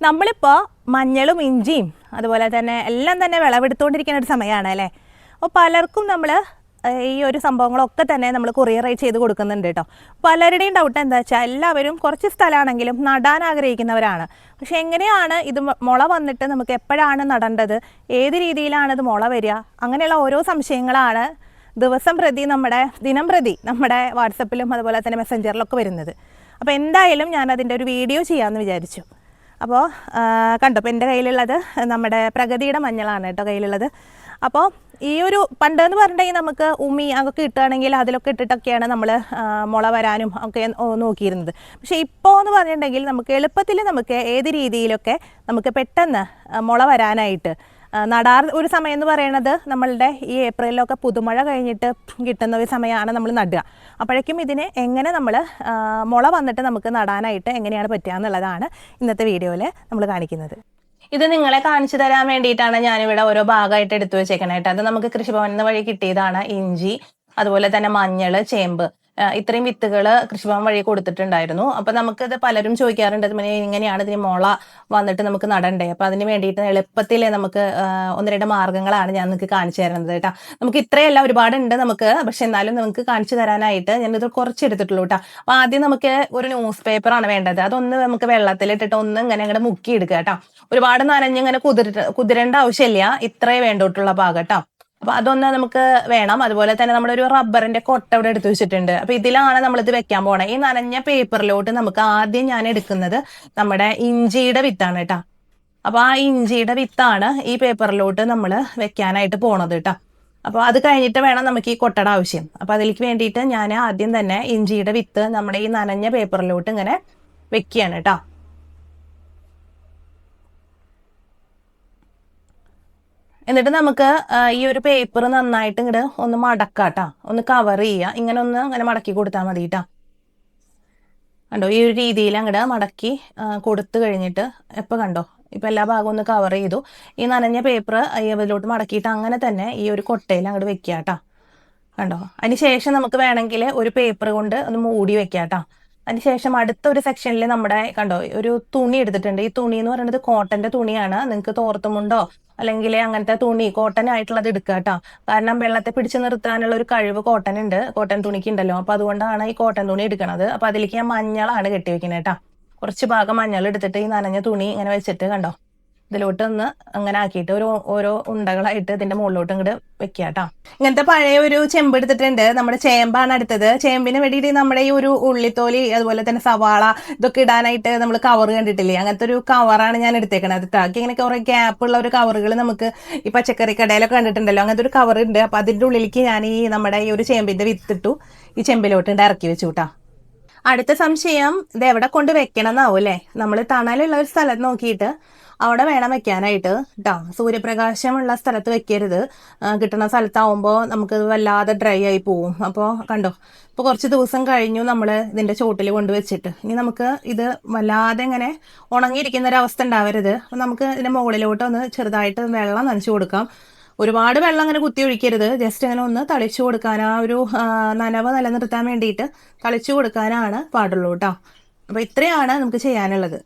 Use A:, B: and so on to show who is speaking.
A: നമ്മളിപ്പോൾ മഞ്ഞളും ഇഞ്ചിയും അതുപോലെ തന്നെ എല്ലാം തന്നെ വിളവെടുത്തുകൊണ്ടിരിക്കുന്ന ഒരു സമയമാണ് അല്ലേ. അപ്പോൾ പലർക്കും നമ്മൾ ഈ ഒരു സംഭവങ്ങളൊക്കെ തന്നെ നമ്മൾ കൊറിയറായി ചെയ്ത് കൊടുക്കുന്നുണ്ട് കേട്ടോ. പലരുടെയും ഡൗട്ട് എന്താ വെച്ചാൽ എല്ലാവരും കുറച്ച് സ്ഥലമാണെങ്കിലും നടാൻ ആഗ്രഹിക്കുന്നവരാണ്. പക്ഷേ എങ്ങനെയാണ് ഇത് മുള വന്നിട്ട് നമുക്ക് എപ്പോഴാണ് നടേണ്ടത്, ഏത് രീതിയിലാണ് ഇത് മുള വരിക, അങ്ങനെയുള്ള ഓരോ സംശയങ്ങളാണ് ദിനം പ്രതി നമ്മുടെ വാട്സപ്പിലും അതുപോലെ തന്നെ മെസ്സഞ്ചറിലൊക്കെ വരുന്നത്. അപ്പോൾ എന്തായാലും ഞാൻ അതിൻ്റെ ഒരു വീഡിയോ ചെയ്യാമെന്ന് വിചാരിച്ചു. അപ്പോൾ കണ്ടോ, ഇപ്പോൾ എൻ്റെ കയ്യിലുള്ളത് നമ്മുടെ പ്രഗതിയുടെ മഞ്ഞളാണ് കേട്ടോ കയ്യിലുള്ളത്. അപ്പോൾ ഈ ഒരു പണ്ടെന്ന് പറഞ്ഞിട്ടുണ്ടെങ്കിൽ നമുക്ക് ഉമി അതൊക്കെ ഇട്ടുകയാണെങ്കിൽ അതിലൊക്കെ ഇട്ടിട്ടൊക്കെയാണ് നമ്മൾ മുള വരാനും ഒക്കെ നോക്കിയിരുന്നത്. പക്ഷേ ഇപ്പോൾ എന്ന് പറഞ്ഞിട്ടുണ്ടെങ്കിൽ നമുക്ക് എളുപ്പത്തിൽ നമുക്ക് ഏത് രീതിയിലൊക്കെ നമുക്ക് പെട്ടെന്ന് മുള വരാനായിട്ട് നടാർ ഒരു സമയം എന്ന് പറയുന്നത് നമ്മളുടെ ഈ ഏപ്രിലൊക്കെ പുതുമഴ കഴിഞ്ഞിട്ട് കിട്ടുന്ന ഒരു സമയമാണ് നമ്മൾ നടുക. അപ്പോഴേക്കും ഇതിന് എങ്ങനെ നമ്മൾ മുള വന്നിട്ട് നമുക്ക് നടാനായിട്ട് എങ്ങനെയാണ് പറ്റുക എന്നുള്ളതാണ് ഇന്നത്തെ വീഡിയോയിൽ നമ്മൾ കാണിക്കുന്നത്. ഇത് നിങ്ങളെ കാണിച്ചു തരാൻ വേണ്ടിയിട്ടാണ് ഞാനിവിടെ ഓരോ ഭാഗമായിട്ട് എടുത്തു വെച്ചേക്കണേട്ടോ. അത് നമുക്ക് കൃഷിഭവനിൽ നിന്ന് വഴി കിട്ടിയതാണ്. ഇഞ്ചി, അതുപോലെ തന്നെ മഞ്ഞൾ, ചേമ്പ്, ഇത്രയും വിത്തുകൾ കൃഷിഭവൻ വഴി കൊടുത്തിട്ടുണ്ടായിരുന്നു. അപ്പൊ നമുക്കിത് പലരും ചോദിക്കാറുണ്ട്, എങ്ങനെയാണ് ഇതിന് മുള വന്നിട്ട് നമുക്ക് നടണ്ടേ. അപ്പൊ അതിന് വേണ്ടിയിട്ട് എളുപ്പത്തിൽ നമുക്ക് ഒന്ന് രണ്ട് മാർഗ്ഗങ്ങളാണ് ഞാൻ നിങ്ങൾക്ക് കാണിച്ചു തരുന്നത് കേട്ടോ. നമുക്ക് ഇത്രയല്ല, ഒരുപാടുണ്ട് നമുക്ക്, പക്ഷെ എന്നാലും നമുക്ക് കാണിച്ചു തരാനായിട്ട് ഞാനിത് കുറച്ച് എടുത്തിട്ടുള്ളൂ കേട്ടോ. അപ്പൊ ആദ്യം നമുക്ക് ഒരു ന്യൂസ് പേപ്പറാണ് വേണ്ടത്. അതൊന്ന് നമുക്ക് വെള്ളത്തിലിട്ടിട്ട് ഒന്ന് ഇങ്ങനെ അങ്ങോട്ട് മുക്കി എടുക്കുക കേട്ടോ. ഒരുപാട് നനഞ്ഞിങ്ങനെ കുതിരേണ്ട ആവശ്യമില്ല, ഇത്രേ വേണ്ടിയിട്ടുള്ള ഭാഗം കേട്ടോ. അപ്പൊ അതൊന്ന് നമുക്ക് വേണം. അതുപോലെ തന്നെ നമ്മളൊരു റബ്ബറിന്റെ കൊട്ട ഇവിടെ എടുത്തു വെച്ചിട്ടുണ്ട്. അപ്പൊ ഇതിലാണ് നമ്മളിത് വെക്കാൻ പോണേ. ഈ നനഞ്ഞ പേപ്പറിലോട്ട് നമുക്ക് ആദ്യം ഞാൻ എടുക്കുന്നത് നമ്മുടെ ഇഞ്ചിയുടെ വിത്താണ് കേട്ടോ. അപ്പൊ ആ ഇഞ്ചിയുടെ വിത്താണ് ഈ പേപ്പറിലോട്ട് നമ്മൾ വെക്കാനായിട്ട് പോണത് കേട്ടോ. അപ്പൊ അത് കഴിഞ്ഞിട്ട് വേണം നമുക്ക് ഈ കൊട്ടയുടെ ആവശ്യം. അപ്പൊ അതിലേക്ക് വേണ്ടിയിട്ട് ഞാൻ ആദ്യം തന്നെ ഇഞ്ചിയുടെ വിത്ത് നമ്മുടെ ഈ നനഞ്ഞ പേപ്പറിലോട്ട് ഇങ്ങനെ വെക്കുകയാണ് കേട്ടോ. എന്നിട്ട് നമുക്ക് ഈ ഒരു പേപ്പർ നന്നായിട്ട് ഇങ്ങോട്ട് ഒന്ന് മടക്കാട്ടോ, ഒന്ന് കവർ ചെയ്യുക. ഇങ്ങനെ ഒന്ന് അങ്ങനെ മടക്കി കൊടുത്താൽ മതി കേട്ടോ. കണ്ടോ, ഈ ഒരു രീതിയിൽ അങ്ങോട്ട് മടക്കി കൊടുത്തു കഴിഞ്ഞിട്ട് ഇപ്പം കണ്ടോ, ഇപ്പം എല്ലാ ഭാഗവും ഒന്ന് കവർ ചെയ്തു. ഈ നനഞ്ഞ പേപ്പർ ഇതിലോട്ട് മടക്കിയിട്ട് അങ്ങനെ തന്നെ ഈ ഒരു കൊട്ടയിൽ അങ്ങോട്ട് വെക്കുക കേട്ടോ. കണ്ടോ, അതിന് ശേഷം നമുക്ക് വേണമെങ്കിൽ ഒരു പേപ്പർ കൊണ്ട് ഒന്ന് മൂടി വെക്കാം കേട്ടോ. അതിനുശേഷം അടുത്ത ഒരു സെക്ഷനിൽ നമ്മുടെ കണ്ടോ ഒരു തുണി എടുത്തിട്ടുണ്ട്. ഈ തുണി എന്ന് പറയുന്നത് കോട്ടന്റെ തുണിയാണ്. നിങ്ങൾക്ക് തോർത്തുമുണ്ടോ അല്ലെങ്കിൽ അങ്ങനത്തെ തുണി കോട്ടൺ ആയിട്ടുള്ളത് എടുക്കുക കേട്ടോ. കാരണം വെള്ളത്തെ പിടിച്ചു നിർത്താനുള്ള ഒരു കഴിവ് കോട്ടൺ ഉണ്ട്, കോട്ടൺ തുണിക്ക് ഉണ്ടല്ലോ. അപ്പൊ അതുകൊണ്ടാണ് ഈ കോട്ടൺ തുണി എടുക്കണത്. അപ്പൊ അതിലേക്ക് ഞാൻ മഞ്ഞളാണ് കെട്ടി വെക്കുന്നത് കേട്ടോ. കുറച്ച് ഭാഗം മഞ്ഞൾ എടുത്തിട്ട് ഈ നനഞ്ഞ തുണി ഇങ്ങനെ വെച്ചിട്ട് കണ്ടോ ഇതിലോട്ട് ഒന്ന് അങ്ങനെ ആക്കിയിട്ട് ഓരോ ഉണ്ടകളായിട്ട് ഇതിന്റെ മുകളിലോട്ട് ഇങ്ങോട്ട് വെക്കുക കേട്ടോ. ഇങ്ങനത്തെ പഴയ ഒരു ചെമ്പ് എടുത്തിട്ടുണ്ട്. നമ്മുടെ ചേമ്പാണ് അടുത്തത്. ചേമ്പിന് വേണ്ടിയിട്ട് നമ്മുടെ ഈ ഒരു ഉള്ളിത്തോലി അതുപോലെ തന്നെ സവാള ഇതൊക്കെ ഇടാനായിട്ട് നമ്മൾ കവർ കണ്ടിട്ടില്ലേ, അങ്ങനത്തെ ഒരു കവറാണ് ഞാൻ എടുത്തേക്കണത്. താക്കി ഇങ്ങനെ കുറെ ഗ്യാപ്പുള്ള ഒരു കവറുകൾ നമുക്ക് ഈ പച്ചക്കറി കടയിലൊക്കെ കണ്ടിട്ടുണ്ടല്ലോ, അങ്ങനത്തെ ഒരു കവർ ഉണ്ട്. അപ്പൊ അതിന്റെ ഉള്ളിലേക്ക് ഞാൻ ഈ നമ്മുടെ ഈ ഒരു ചേമ്പിന്റെ വിത്തിട്ടു ഈ ചെമ്പിലോട്ട് ഇറക്കി വെച്ചു കേട്ടോ. അടുത്ത സംശയം, ഇത് എവിടെ കൊണ്ട് വെക്കണം എന്നാവും അല്ലേ. നമ്മൾ തണലുള്ള ഒരു സ്ഥലത്ത് നോക്കിയിട്ട് അവിടെ വേണം വെക്കാനായിട്ട് കേട്ടോ. സൂര്യപ്രകാശമുള്ള സ്ഥലത്ത് വെക്കരുത്. കിട്ടുന്ന സ്ഥലത്താവുമ്പോൾ നമുക്ക് വല്ലാതെ ഡ്രൈ ആയി പോവും. അപ്പോൾ കണ്ടോ, ഇപ്പോൾ കുറച്ച് ദിവസം കഴിഞ്ഞു നമ്മൾ ഇതിൻ്റെ ചോട്ടിൽ കൊണ്ടുവച്ചിട്ട്. ഇനി നമുക്ക് ഇത് വല്ലാതെ ഇങ്ങനെ ഉണങ്ങിയിരിക്കുന്ന ഒരു അവസ്ഥ ഉണ്ടാവരുത്. അപ്പോൾ നമുക്ക് ഇതിൻ്റെ മുകളിലോട്ട് ഒന്ന് ചെറുതായിട്ട് വെള്ളം നനച്ചു കൊടുക്കാം. ഒരുപാട് വെള്ളം അങ്ങനെ കുത്തി ഒഴിക്കരുത്, ജസ്റ്റ് അങ്ങനെ ഒന്ന് തളിച്ചു കൊടുക്കാൻ, ആ ഒരു നനവ് നിലനിർത്താൻ വേണ്ടിയിട്ട് തളിച്ചു കൊടുക്കാനാണ് പാടുള്ളൂ കേട്ടോ. അപ്പോൾ ഇത്രയാണ് നമുക്ക് ചെയ്യാനുള്ളത്.